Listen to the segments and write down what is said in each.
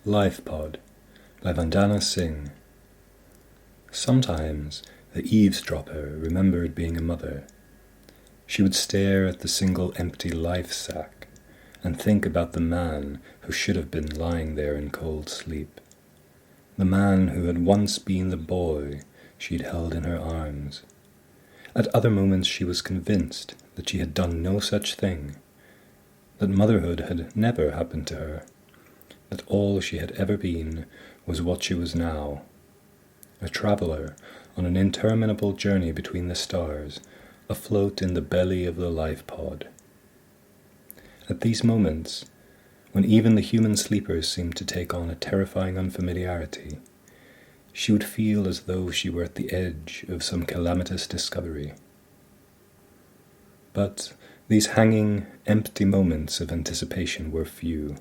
Life Pod by Vandana Singh. Sometimes the eavesdropper remembered being a mother. She would stare at the single empty life sack and think about the man who should have been lying there in cold sleep. The man who had once been the boy she'd held in her arms. At other moments she was convinced that she had done no such thing, that motherhood had never happened to her, that all she had ever been was what she was now, a traveller on an interminable journey between the stars, afloat in the belly of the life pod. At these moments, when even the human sleepers seemed to take on a terrifying unfamiliarity, she would feel as though she were at the edge of some calamitous discovery. But these hanging, empty moments of anticipation were few.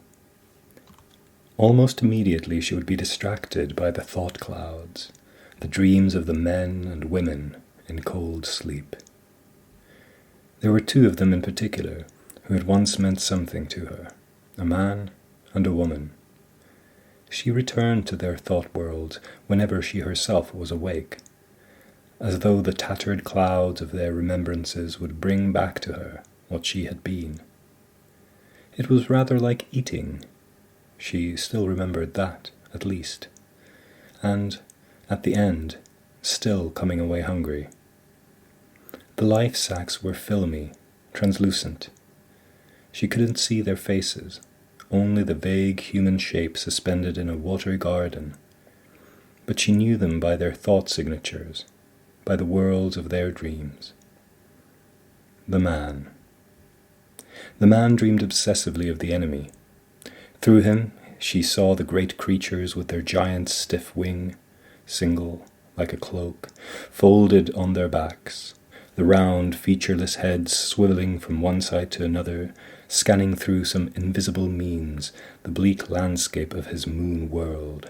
Almost immediately she would be distracted by the thought clouds, the dreams of the men and women in cold sleep. There were two of them in particular who had once meant something to her, a man and a woman. She returned to their thought world whenever she herself was awake, as though the tattered clouds of their remembrances would bring back to her what she had been. It was rather like eating. She still remembered that, at least, and, at the end, still coming away hungry. The life sacks were filmy, translucent. She couldn't see their faces, only the vague human shape suspended in a watery garden, but she knew them by their thought signatures, by the worlds of their dreams. The man. The man dreamed obsessively of the enemy. Through him she saw the great creatures with their giant stiff wing, single, like a cloak, folded on their backs, the round, featureless heads swivelling from one side to another, scanning through some invisible means the bleak landscape of his moon world.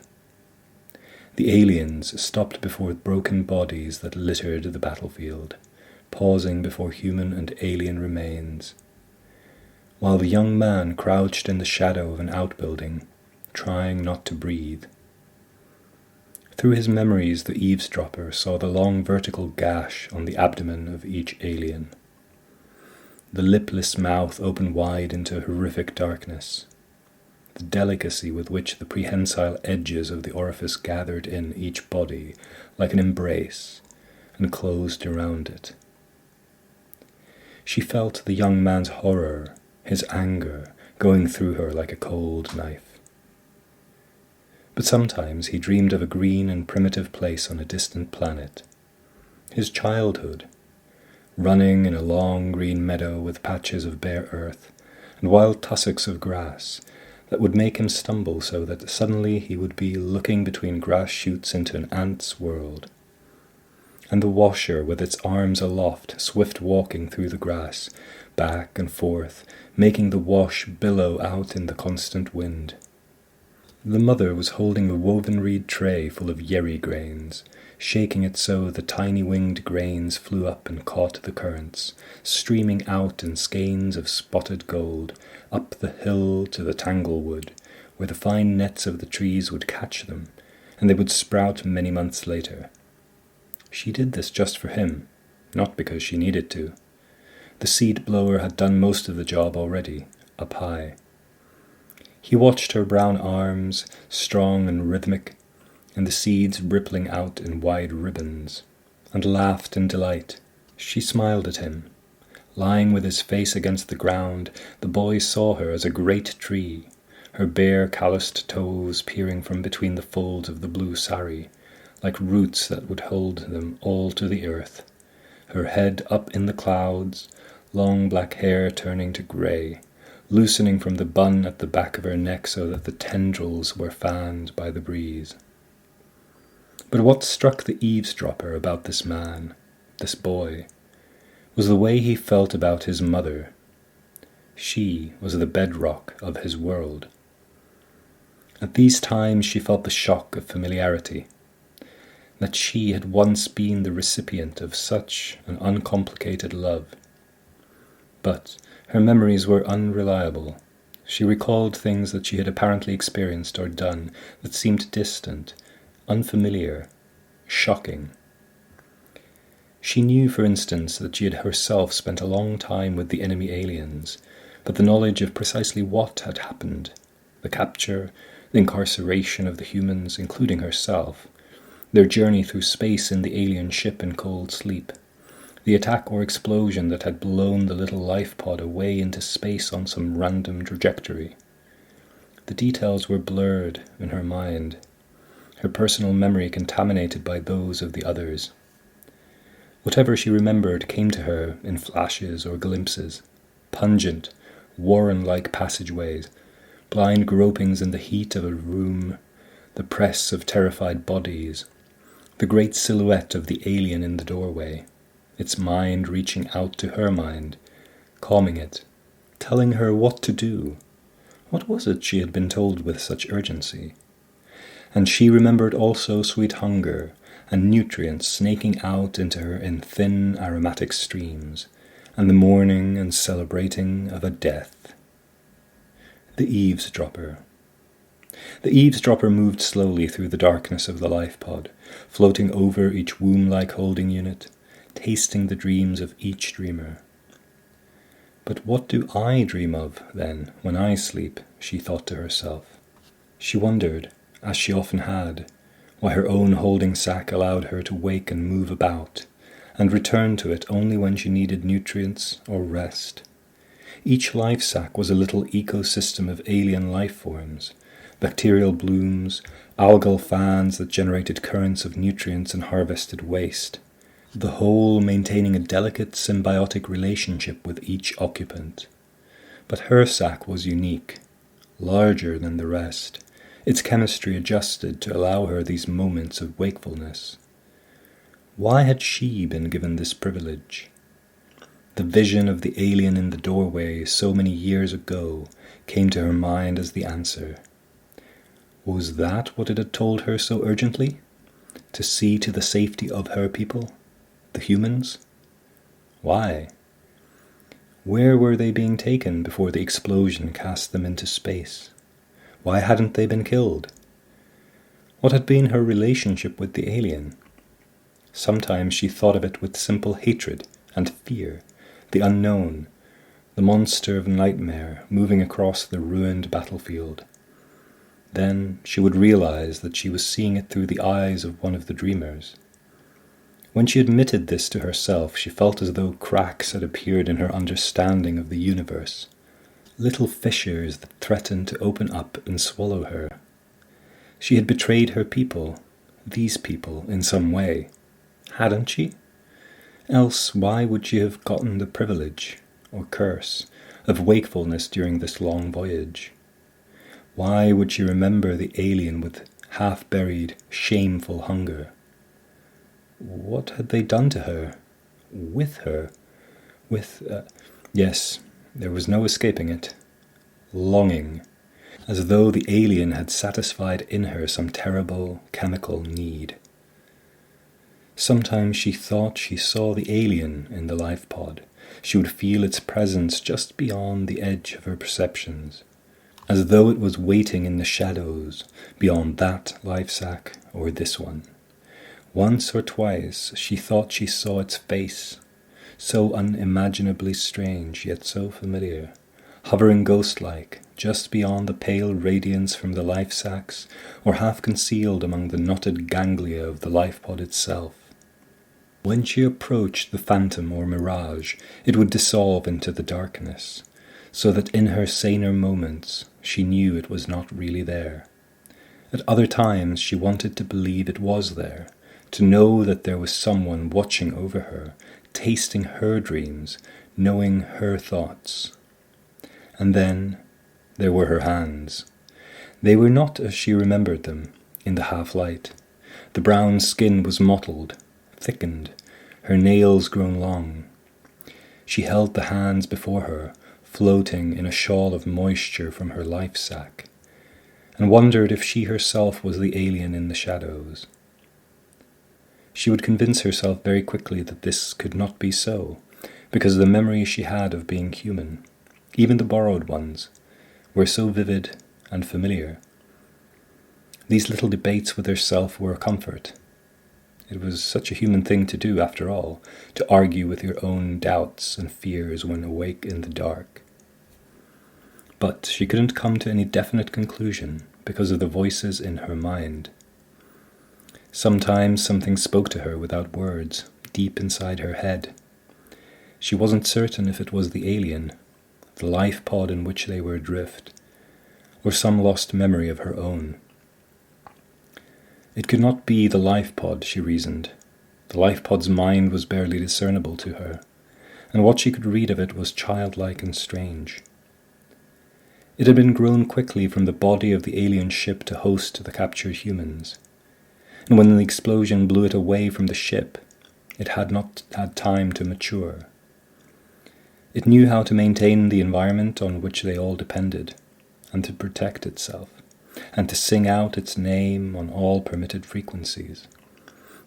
The aliens stopped before broken bodies that littered the battlefield, pausing before human and alien remains, while the young man crouched in the shadow of an outbuilding, trying not to breathe. Through his memories the eavesdropper saw the long vertical gash on the abdomen of each alien, the lipless mouth open wide into horrific darkness, the delicacy with which the prehensile edges of the orifice gathered in each body like an embrace and closed around it. She felt the young man's horror, his anger, going through her like a cold knife. But sometimes he dreamed of a green and primitive place on a distant planet, his childhood, running in a long green meadow with patches of bare earth and wild tussocks of grass that would make him stumble so that suddenly he would be looking between grass shoots into an ant's world, and the washer with its arms aloft, swift walking through the grass, back and forth, making the wash billow out in the constant wind. The mother was holding a woven reed tray full of yerry grains, shaking it so the tiny winged grains flew up and caught the currents, streaming out in skeins of spotted gold, up the hill to the tanglewood, where the fine nets of the trees would catch them, and they would sprout many months later. She did this just for him, not because she needed to. The seed blower had done most of the job already, up high. He watched her brown arms, strong and rhythmic, and the seeds rippling out in wide ribbons, and laughed in delight. She smiled at him. Lying with his face against the ground, the boy saw her as a great tree, her bare calloused toes peering from between the folds of the blue sari, like roots that would hold them all to the earth, her head up in the clouds, long black hair turning to grey, loosening from the bun at the back of her neck so that the tendrils were fanned by the breeze. But what struck the eavesdropper about this man, this boy, was the way he felt about his mother. She was the bedrock of his world. At these times she felt the shock of familiarity, that she had once been the recipient of such an uncomplicated love. But her memories were unreliable. She recalled things that she had apparently experienced or done that seemed distant, unfamiliar, shocking. She knew, for instance, that she had herself spent a long time with the enemy aliens, but the knowledge of precisely what had happened, the capture, the incarceration of the humans, including herself, their journey through space in the alien ship in cold sleep, the attack or explosion that had blown the little life pod away into space on some random trajectory. The details were blurred in her mind, her personal memory contaminated by those of the others. Whatever she remembered came to her in flashes or glimpses, pungent, warren-like passageways, blind gropings in the heat of a room, the press of terrified bodies, the great silhouette of the alien in the doorway, its mind reaching out to her mind, calming it, telling her what to do. What was it she had been told with such urgency? And she remembered also sweet hunger and nutrients snaking out into her in thin aromatic streams, and the mourning and celebrating of a death. The eavesdropper. The eavesdropper moved slowly through the darkness of the life pod, floating over each womb-like holding unit, tasting the dreams of each dreamer. But what do I dream of, then, when I sleep? She thought to herself. She wondered, as she often had, why her own holding sack allowed her to wake and move about, and return to it only when she needed nutrients or rest. Each life sack was a little ecosystem of alien life forms, bacterial blooms, algal fans that generated currents of nutrients and harvested waste, the whole maintaining a delicate symbiotic relationship with each occupant. But her sack was unique, larger than the rest, its chemistry adjusted to allow her these moments of wakefulness. Why had she been given this privilege? The vision of the alien in the doorway so many years ago came to her mind as the answer. Was that what it had told her so urgently? To see to the safety of her people? The humans? Why? Where were they being taken before the explosion cast them into space? Why hadn't they been killed? What had been her relationship with the alien? Sometimes she thought of it with simple hatred and fear, the unknown, the monster of nightmare moving across the ruined battlefield. Then she would realize that she was seeing it through the eyes of one of the dreamers. When she admitted this to herself, she felt as though cracks had appeared in her understanding of the universe, little fissures that threatened to open up and swallow her. She had betrayed her people, these people, in some way, hadn't she? Else why would she have gotten the privilege, or curse, of wakefulness during this long voyage? Why would she remember the alien with half-buried, shameful hunger? What had they done to her? With her? Yes, there was no escaping it. Longing, as though the alien had satisfied in her some terrible chemical need. Sometimes she thought she saw the alien in the life pod. She would feel its presence just beyond the edge of her perceptions, as though it was waiting in the shadows beyond that life sack or this one. Once or twice she thought she saw its face, so unimaginably strange yet so familiar, hovering ghost-like just beyond the pale radiance from the life sacks or half concealed among the knotted ganglia of the life pod itself. When she approached the phantom or mirage, it would dissolve into the darkness, so that in her saner moments she knew it was not really there. At other times she wanted to believe it was there, to know that there was someone watching over her, tasting her dreams, knowing her thoughts. And then there were her hands. They were not as she remembered them, in the half-light. The brown skin was mottled, thickened, her nails grown long. She held the hands before her, floating in a shawl of moisture from her life sack, and wondered if she herself was the alien in the shadows. She would convince herself very quickly that this could not be so, because the memories she had of being human, even the borrowed ones, were so vivid and familiar. These little debates with herself were a comfort. It was such a human thing to do, after all, to argue with your own doubts and fears when awake in the dark. But she couldn't come to any definite conclusion because of the voices in her mind. Sometimes something spoke to her without words, deep inside her head. She wasn't certain if it was the alien, the life pod in which they were adrift, or some lost memory of her own. It could not be the life pod, she reasoned. The life pod's mind was barely discernible to her, and what she could read of it was childlike and strange. It had been grown quickly from the body of the alien ship to host the captured humans, and when the explosion blew it away from the ship, it had not had time to mature. It knew how to maintain the environment on which they all depended, and to protect itself, and to sing out its name on all permitted frequencies.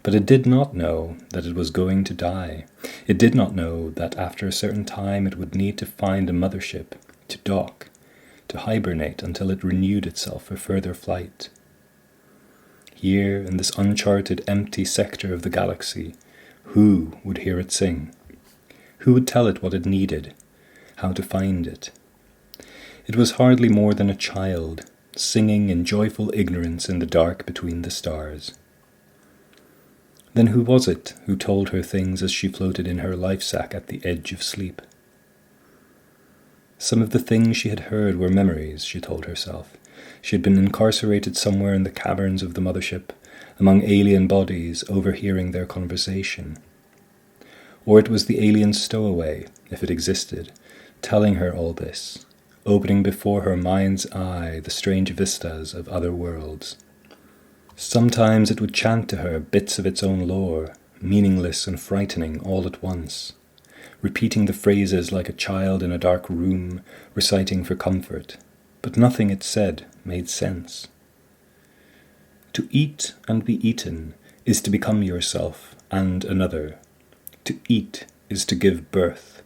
But it did not know that it was going to die. It did not know that after a certain time it would need to find a mothership, to dock, to hibernate until it renewed itself for further flight. Here, in this uncharted, empty sector of the galaxy, who would hear it sing? Who would tell it what it needed, how to find it? It was hardly more than a child, singing in joyful ignorance in the dark between the stars. Then who was it who told her things as she floated in her life sack at the edge of sleep? Some of the things she had heard were memories, she told herself. She had been incarcerated somewhere in the caverns of the mothership, among alien bodies, overhearing their conversation. Or it was the alien stowaway, if it existed, telling her all this, opening before her mind's eye the strange vistas of other worlds. Sometimes it would chant to her bits of its own lore, meaningless and frightening all at once, repeating the phrases like a child in a dark room, reciting for comfort, but nothing it said made sense. To eat and be eaten is to become yourself and another. To eat is to give birth,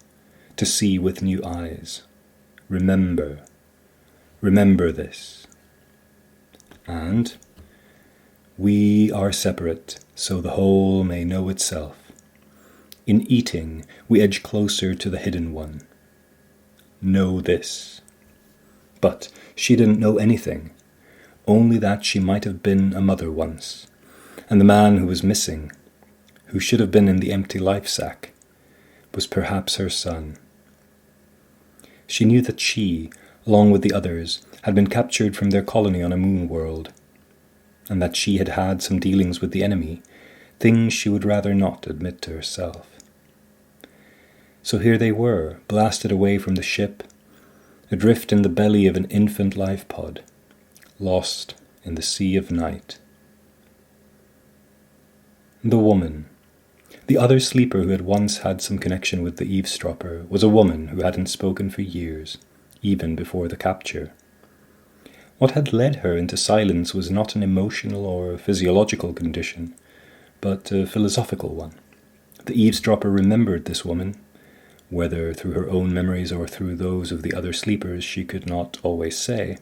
to see with new eyes. Remember this. And we are separate, so the whole may know itself. In eating, we edge closer to the hidden one. Know this. But she didn't know anything, only that she might have been a mother once, and the man who was missing, who should have been in the empty life sack, was perhaps her son. She knew that she, along with the others, had been captured from their colony on a moon world, and that she had had some dealings with the enemy, things she would rather not admit to herself. So here they were, blasted away from the ship, adrift in the belly of an infant life pod, lost in the sea of night. The woman. The other sleeper who had once had some connection with the eavesdropper was a woman who hadn't spoken for years, even before the capture. What had led her into silence was not an emotional or physiological condition, but a philosophical one. The eavesdropper remembered this woman, whether through her own memories or through those of the other sleepers she could not always say,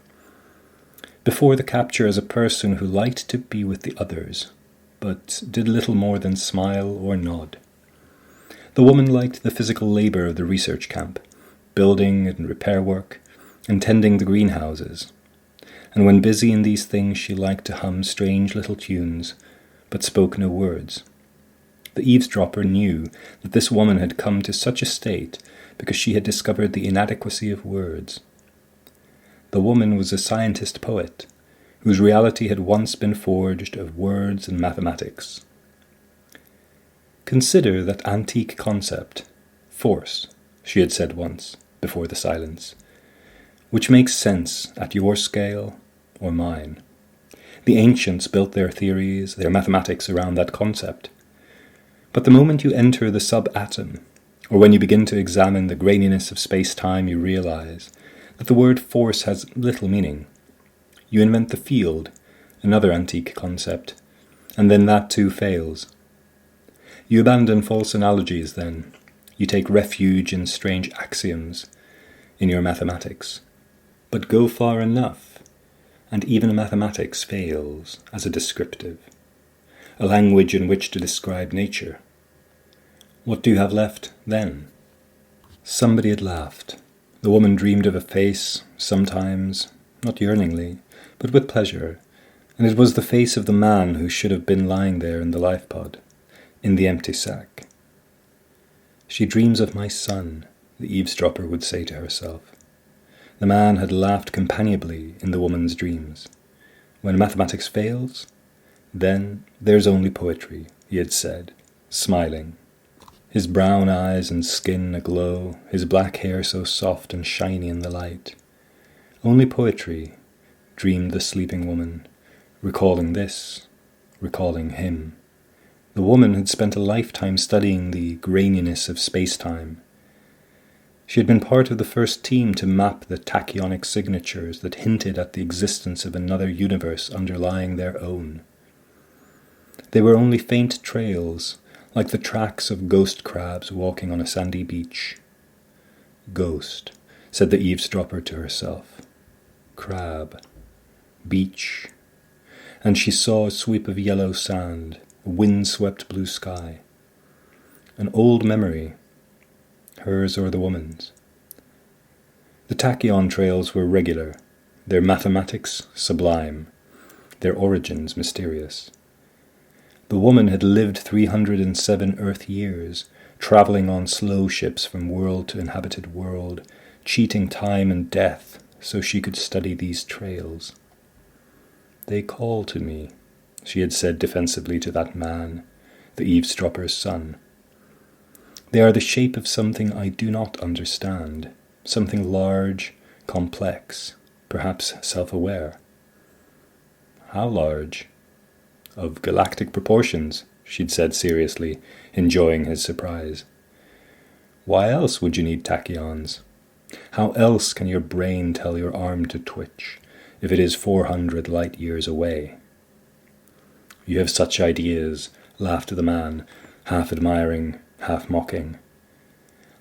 before the capture as a person who liked to be with the others, but did little more than smile or nod. The woman liked the physical labour of the research camp, building and repair work, and tending the greenhouses, and when busy in these things she liked to hum strange little tunes, but spoke no words. The eavesdropper knew that this woman had come to such a state because she had discovered the inadequacy of words. The woman was a scientist-poet, whose reality had once been forged of words and mathematics. Consider that antique concept, force, she had said once, before the silence, which makes sense at your scale or mine. The ancients built their theories, their mathematics around that concept. But the moment you enter the subatom, or when you begin to examine the graininess of space-time, you realize that the word force has little meaning. You invent the field, another antique concept, and then that too fails. You abandon false analogies then. You take refuge in strange axioms, in your mathematics. but go far enough, and even mathematics fails as a descriptive, a language in which to describe nature. What do you have left then? Somebody had laughed. The woman dreamed of a face, sometimes, not yearningly, but with pleasure, and it was the face of the man who should have been lying there in the life-pod, in the empty sack. She dreams of my son, the eavesdropper would say to herself. The man had laughed companionably in the woman's dreams. When mathematics fails, then there's only poetry, he had said, smiling. His brown eyes and skin aglow, his black hair so soft and shiny in the light. Only poetry, dreamed the sleeping woman, recalling this, recalling him. The woman had spent a lifetime studying the graininess of space-time. She had been part of the first team to map the tachyonic signatures that hinted at the existence of another universe underlying their own. They were only faint trails, like the tracks of ghost crabs walking on a sandy beach. Ghost, said the eavesdropper to herself. Crab. Beach. And she saw a sweep of yellow sand, a wind-swept blue sky. An old memory, hers or the woman's. The tachyon trails were regular, their mathematics sublime, their origins mysterious. The woman had lived 307 Earth years, travelling on slow ships from world to inhabited world, cheating time and death so she could study these trails. They call to me, she had said defensively to that man, the eavesdropper's son. They are the shape of something I do not understand, something large, complex, perhaps self-aware. How large? Of galactic proportions, she'd said seriously, enjoying his surprise. Why else would you need tachyons? How else can your brain tell your arm to twitch, if it is 400 light years away? You have such ideas, laughed the man, half admiring, half mocking.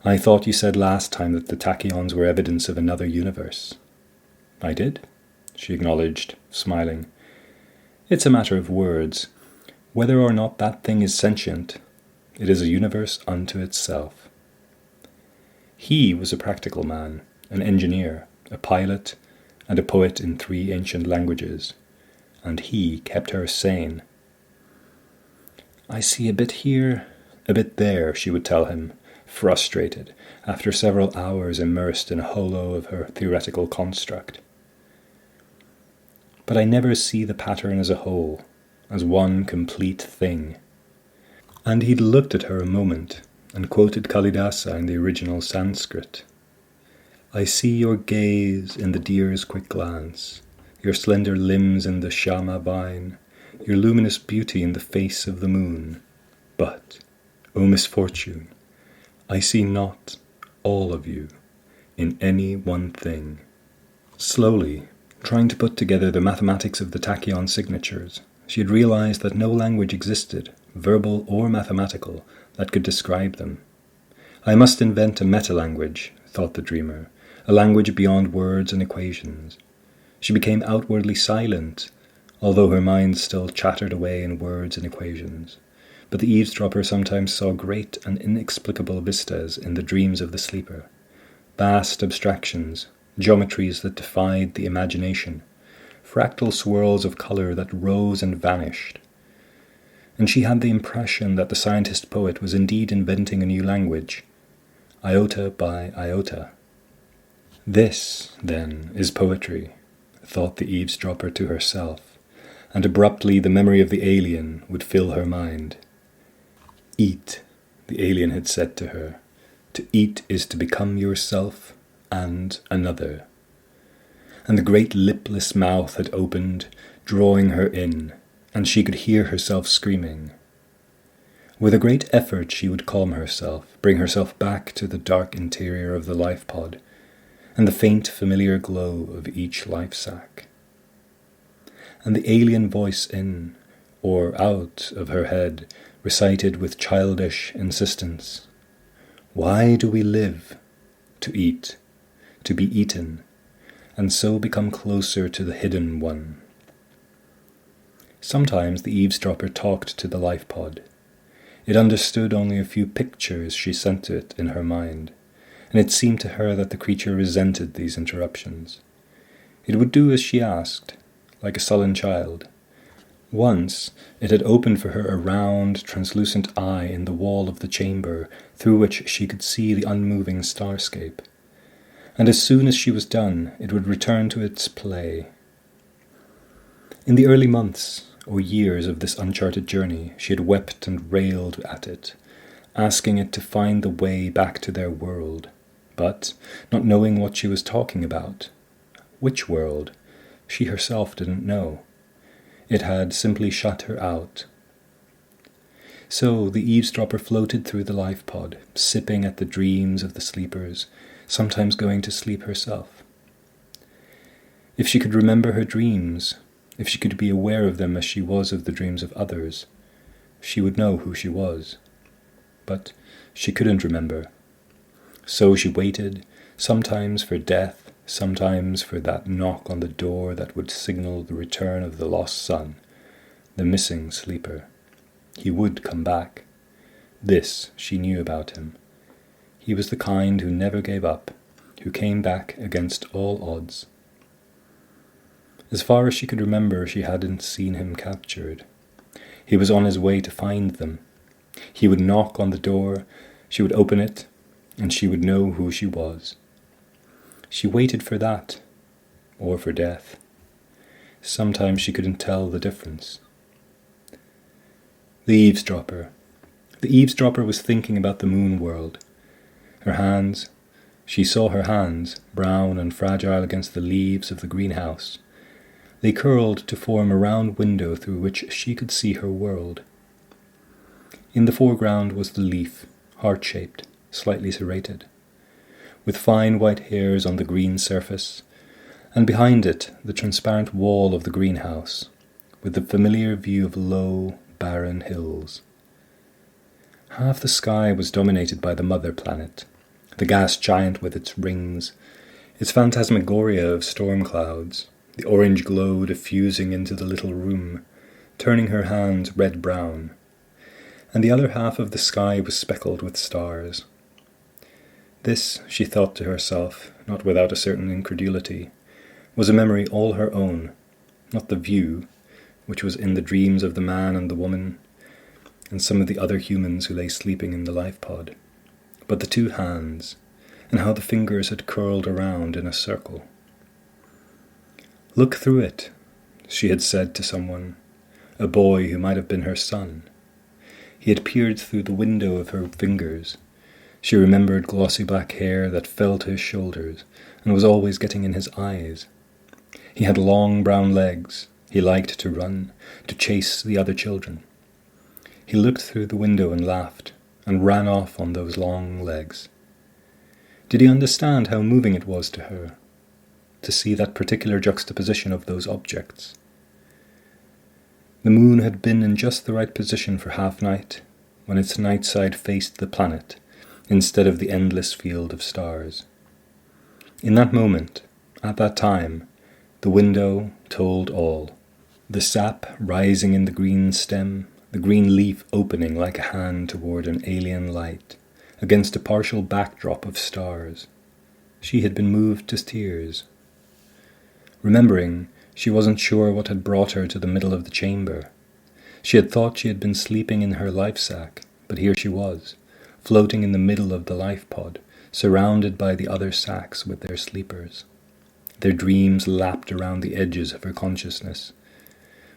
I thought you said last time that the tachyons were evidence of another universe. I did, she acknowledged, smiling. It's a matter of words. Whether or not that thing is sentient, it is a universe unto itself. He was a practical man, an engineer, a pilot, and a poet in 3 ancient languages, and he kept her sane. I see a bit here, a bit there, she would tell him, frustrated, after several hours immersed in a holo of her theoretical construct. But I never see the pattern as a whole, as one complete thing. And he'd looked at her a moment, and quoted Kalidasa in the original Sanskrit. I see your gaze in the deer's quick glance, your slender limbs in the shama vine, your luminous beauty in the face of the moon. But, O misfortune, I see not all of you in any one thing. Slowly, trying to put together the mathematics of the tachyon signatures, she had realized that no language existed, verbal or mathematical, that could describe them. I must invent a meta-language, thought the dreamer, a language beyond words and equations. She became outwardly silent, although her mind still chattered away in words and equations. But the eavesdropper sometimes saw great and inexplicable vistas in the dreams of the sleeper, vast abstractions, geometries that defied the imagination, fractal swirls of colour that rose and vanished. And she had the impression that the scientist-poet was indeed inventing a new language, iota by iota. This, then, is poetry, thought the eavesdropper to herself, and abruptly the memory of the alien would fill her mind. Eat, the alien had said to her. To eat is to become yourself and another. And the great lipless mouth had opened, drawing her in, and she could hear herself screaming. With a great effort she would calm herself, bring herself back to the dark interior of the life-pod, and the faint familiar glow of each life-sack. And the alien voice in, or out of her head, recited with childish insistence, Why do we live? To eat, to be eaten. and so become closer to the hidden one. Sometimes the eavesdropper talked to the life pod. It understood only a few pictures she sent to it in her mind, and it seemed to her that the creature resented these interruptions. It would do as she asked, like a sullen child. Once it had opened for her a round, translucent eye in the wall of the chamber through which she could see the unmoving starscape, and as soon as she was done, it would return to its play. In the early months or years of this uncharted journey, she had wept and railed at it, asking it to find the way back to their world, but not knowing what she was talking about. Which world? She herself didn't know. It had simply shut her out. So the eavesdropper floated through the life pod, sipping at the dreams of the sleepers, sometimes going to sleep herself. If she could remember her dreams, if she could be aware of them as she was of the dreams of others, she would know who she was. But she couldn't remember. So she waited, sometimes for death, sometimes for that knock on the door that would signal the return of the lost son, the missing sleeper. He would come back. This she knew about him. He was the kind who never gave up, who came back against all odds. As far as she could remember, she hadn't seen him captured. He was on his way to find them. He would knock on the door, she would open it, and she would know who she was. She waited for that, or for death. Sometimes she couldn't tell the difference. The eavesdropper. The eavesdropper was thinking about the moon world. Her hands, she saw her hands, brown and fragile against the leaves of the greenhouse. They curled to form a round window through which she could see her world. In the foreground was the leaf, heart-shaped, slightly serrated, with fine white hairs on the green surface, and behind it the transparent wall of the greenhouse, with the familiar view of low, barren hills. Half the sky was dominated by the mother planet, the gas giant with its rings, its phantasmagoria of storm clouds, the orange glow diffusing into the little room, turning her hands red-brown, and the other half of the sky was speckled with stars. This, she thought to herself, not without a certain incredulity, was a memory all her own, not the view, which was in the dreams of the man and the woman, and some of the other humans who lay sleeping in the life pod, but the two hands, and how the fingers had curled around in a circle. "Look through it," she had said to someone, a boy who might have been her son. He had peered through the window of her fingers. She remembered glossy black hair that fell to his shoulders and was always getting in his eyes. He had long brown legs. He liked to run, to chase the other children. He looked through the window and laughed, and ran off on those long legs. Did he understand how moving it was to her, to see that particular juxtaposition of those objects? The moon had been in just the right position for half-night, when its night side faced the planet, instead of the endless field of stars. In that moment, at that time, the window told all. The sap rising in the green stem, the green leaf opening like a hand toward an alien light, against a partial backdrop of stars. She had been moved to tears. Remembering, she wasn't sure what had brought her to the middle of the chamber. She had thought she had been sleeping in her life sack, but here she was, floating in the middle of the life pod, surrounded by the other sacks with their sleepers. Their dreams lapped around the edges of her consciousness.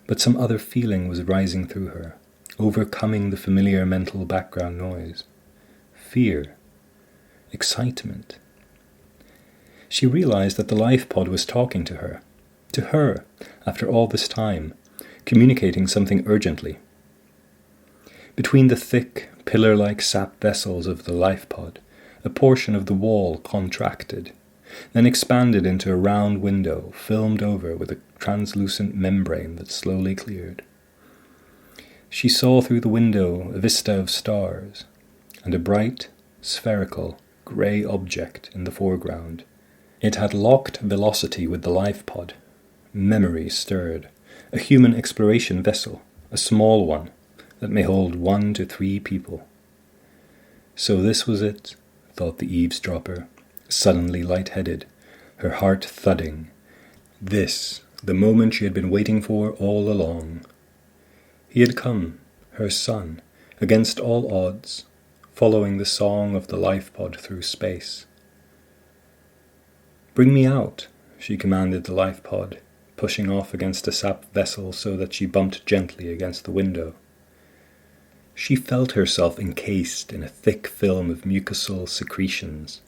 But some other feeling was rising through her, overcoming the familiar mental background noise. Fear. Excitement. She realized that the life pod was talking to her, after all this time, communicating something urgently. Between the thick, pillar-like sap vessels of the life pod, a portion of the wall contracted, then expanded into a round window filmed over with a translucent membrane that slowly cleared. She saw through the window a vista of stars, and a bright, spherical, grey object in the foreground. It had locked velocity with the life pod. Memory stirred. A human exploration vessel, a small one, that may hold 1 to 3 people. So this was it, thought the eavesdropper, suddenly light-headed, her heart thudding. This, the moment she had been waiting for all along. He had come, her son, against all odds, following the song of the life pod through space. "Bring me out," she commanded the life pod, pushing off against a sap vessel so that she bumped gently against the window. She felt herself encased in a thick film of mucosal secretions.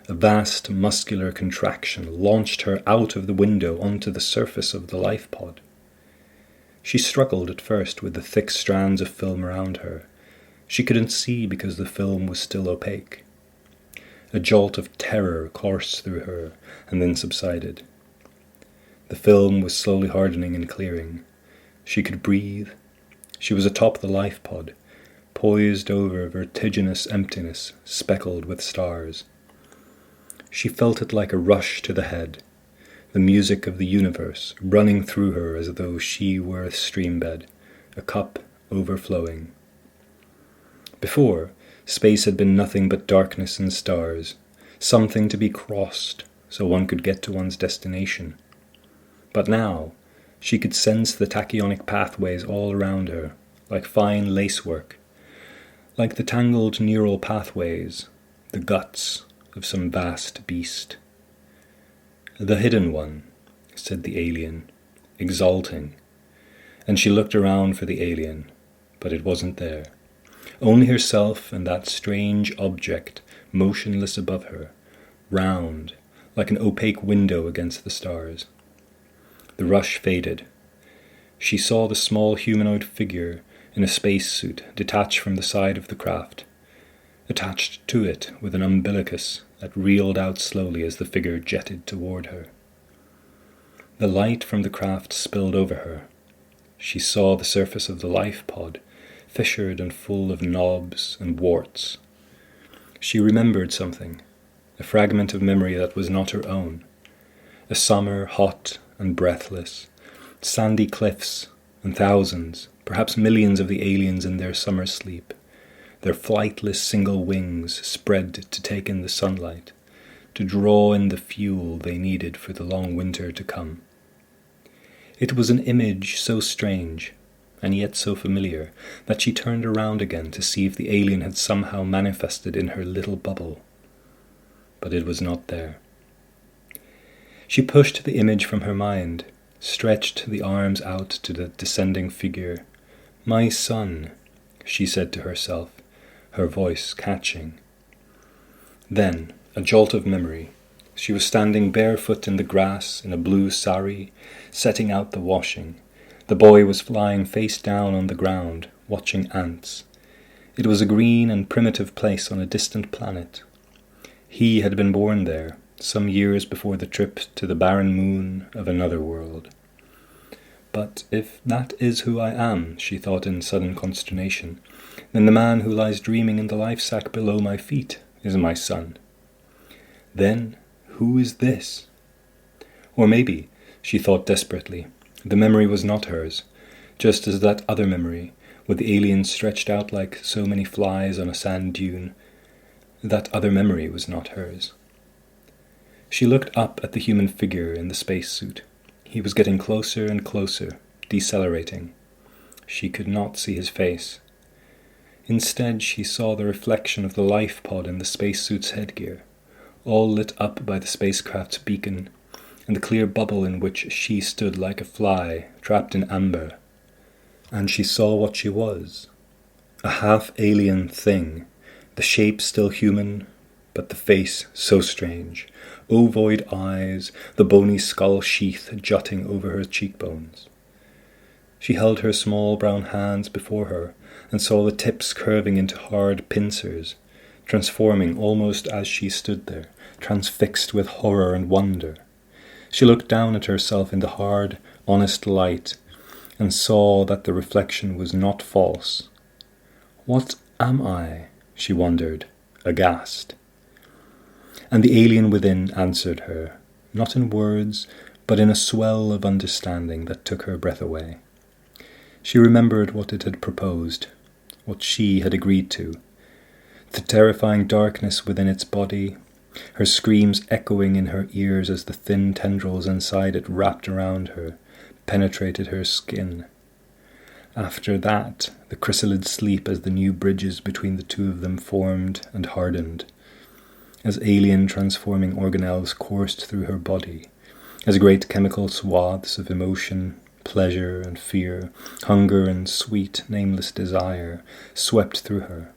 A vast muscular contraction launched her out of the window onto the surface of the life pod. She struggled at first with the thick strands of film around her. She couldn't see because the film was still opaque. A jolt of terror coursed through her and then subsided. The film was slowly hardening and clearing. She could breathe. She was atop the life pod, poised over vertiginous emptiness speckled with stars. She felt it like a rush to the head, the music of the universe running through her as though she were a streambed, a cup overflowing. Before, space had been nothing but darkness and stars, something to be crossed so one could get to one's destination. But now, she could sense the tachyonic pathways all around her, like fine lacework, like the tangled neural pathways, the guts of some vast beast. "The hidden one," said the alien, exulting, and she looked around for the alien, but it wasn't there. Only herself and that strange object motionless above her, round, like an opaque window against the stars. The rush faded. She saw the small humanoid figure in a spacesuit detach from the side of the craft, attached to it with an umbilicus that reeled out slowly as the figure jetted toward her. The light from the craft spilled over her. She saw the surface of the life pod, fissured and full of knobs and warts. She remembered something, a fragment of memory that was not her own. A summer hot and breathless, sandy cliffs, and thousands, perhaps millions of the aliens in their summer sleep, their flightless single wings spread to take in the sunlight, to draw in the fuel they needed for the long winter to come. It was an image so strange, and yet so familiar, that she turned around again to see if the alien had somehow manifested in her little bubble. But it was not there. She pushed the image from her mind, stretched the arms out to the descending figure. "My son," she said to herself, her voice catching. Then, a jolt of memory. She was standing barefoot in the grass in a blue sari, setting out the washing. The boy was flying face down on the ground, watching ants. It was a green and primitive place on a distant planet. He had been born there, some years before the trip to the barren moon of another world. But if that is who I am, she thought in sudden consternation, then the man who lies dreaming in the life sack below my feet is my son. Then, who is this? Or maybe, she thought desperately, the memory was not hers, just as that other memory, with the alien stretched out like so many flies on a sand dune, that other memory was not hers. She looked up at the human figure in the spacesuit. He was getting closer and closer, decelerating. She could not see his face. Instead, she saw the reflection of the life pod in the spacesuit's headgear, all lit up by the spacecraft's beacon, and the clear bubble in which she stood like a fly, trapped in amber. And she saw what she was, a half-alien thing, the shape still human, but the face so strange, ovoid eyes, the bony skull sheath jutting over her cheekbones. She held her small brown hands before her and saw the tips curving into hard pincers, transforming almost as she stood there, transfixed with horror and wonder. She looked down at herself in the hard, honest light and saw that the reflection was not false. What am I? She wondered, aghast. And the alien within answered her, not in words, but in a swell of understanding that took her breath away. She remembered what it had proposed, what she had agreed to, the terrifying darkness within its body, her screams echoing in her ears as the thin tendrils inside it wrapped around her, penetrated her skin. After that, the chrysalid sleep as the new bridges between the two of them formed and hardened, as alien transforming organelles coursed through her body, as great chemical swaths of emotion, pleasure and fear, hunger and sweet, nameless desire swept through her.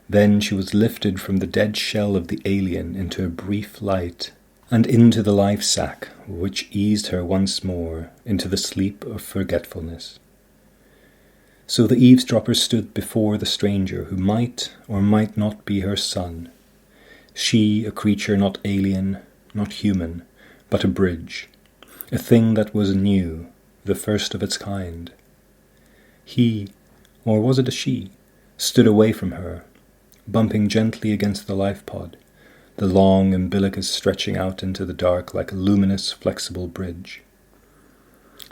Then she was lifted from the dead shell of the alien into a brief light, and into the life sac which eased her once more into the sleep of forgetfulness. So the eavesdropper stood before the stranger who might or might not be her son. She, a creature not alien, not human, but a bridge, a thing that was new, the first of its kind. He, or was it a she, stood away from her, bumping gently against the life pod, the long umbilicus stretching out into the dark like a luminous, flexible bridge.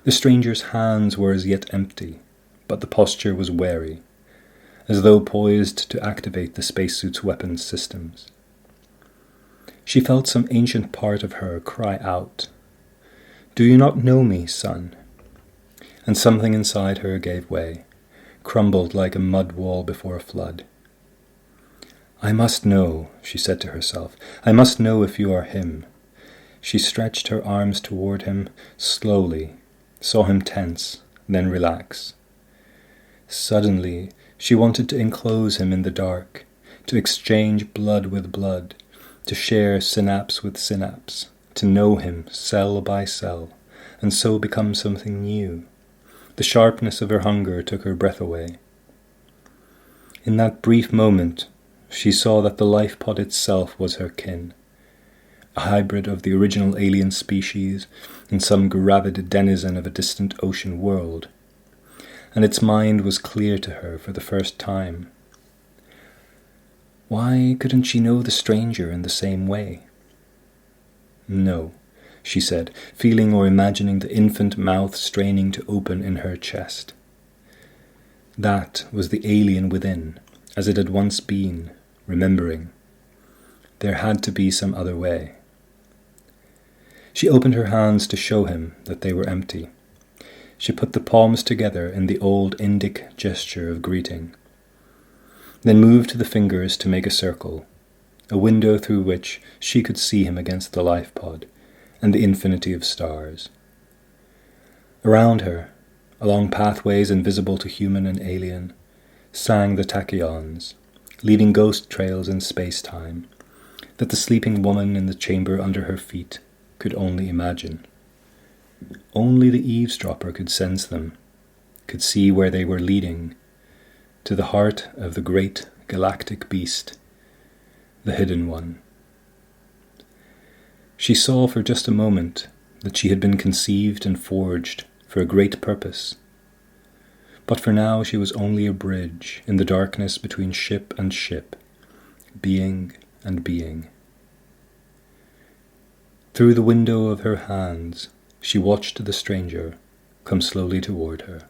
The stranger's hands were as yet empty, but the posture was wary, as though poised to activate the spacesuit's weapons systems. She felt some ancient part of her cry out, "Do you not know me, son?" And something inside her gave way, crumbled like a mud wall before a flood. "I must know," she said to herself. "I must know if you are him." She stretched her arms toward him slowly, saw him tense, then relax. Suddenly, she wanted to enclose him in the dark, to exchange blood with blood, to share synapse with synapse, to know him cell by cell, and so become something new. The sharpness of her hunger took her breath away. In that brief moment, she saw that the life pod itself was her kin, a hybrid of the original alien species and some gravid denizen of a distant ocean world, and its mind was clear to her for the first time. Why couldn't she know the stranger in the same way? "No," she said, feeling or imagining the infant mouth straining to open in her chest. That was the alien within, as it had once been, remembering. There had to be some other way. She opened her hands to show him that they were empty. She put the palms together in the old Indic gesture of greeting, then moved the fingers to make a circle, a window through which she could see him against the life pod and the infinity of stars. Around her, along pathways invisible to human and alien, sang the tachyons, leaving ghost trails in space-time that the sleeping woman in the chamber under her feet could only imagine. Only the eavesdropper could sense them, could see where they were leading, to the heart of the great galactic beast, the Hidden One. She saw for just a moment that she had been conceived and forged for a great purpose, but for now she was only a bridge in the darkness between ship and ship, being and being. Through the window of her hands, she watched the stranger come slowly toward her.